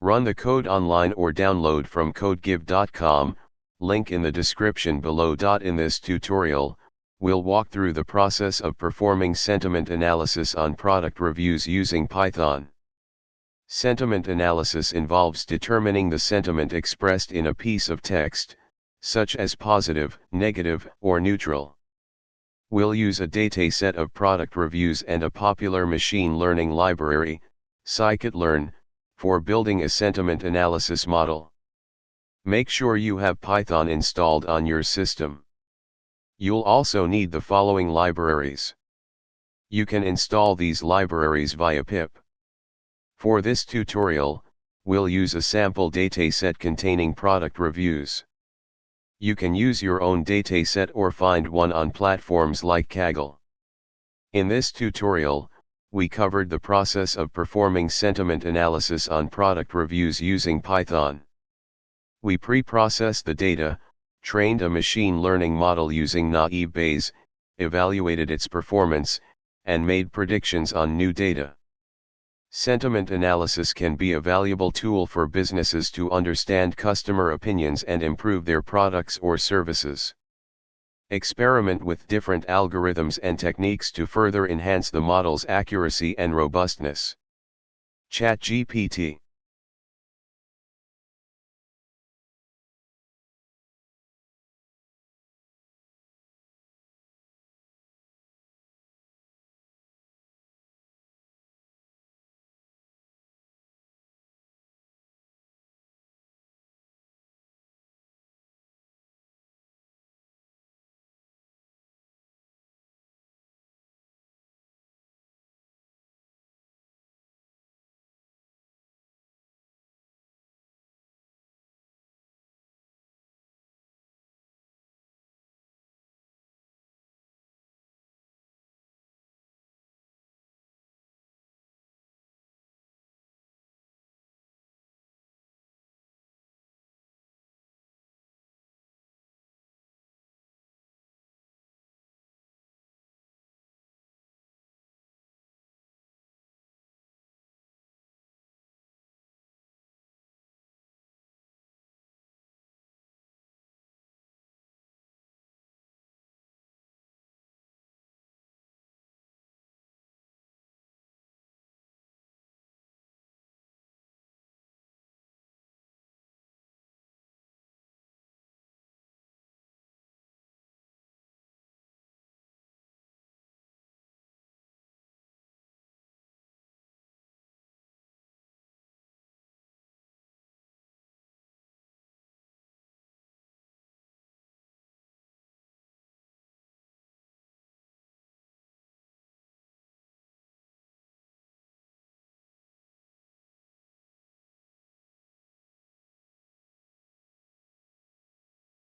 Run the code online or download from codegive.com, link in the description below. In this tutorial, we'll walk through the process of performing sentiment analysis on product reviews using Python. Sentiment analysis involves determining the sentiment expressed in a piece of text, such as positive, negative, or neutral. We'll use a dataset of product reviews and a popular machine learning library, scikit-learn, for building a sentiment analysis model. Make sure you have Python installed on your system. You'll also need the following libraries. You can install these libraries via pip. For this tutorial, we'll use a sample dataset containing product reviews. You can use your own dataset or find one on platforms like Kaggle. In this tutorial, we covered the process of performing sentiment analysis on product reviews using Python. We pre-processed the data, trained a machine learning model using naive Bayes, evaluated its performance, and made predictions on new data. Sentiment analysis can be a valuable tool for businesses to understand customer opinions and improve their products or services. Experiment with different algorithms and techniques to further enhance the model's accuracy and robustness. ChatGPT.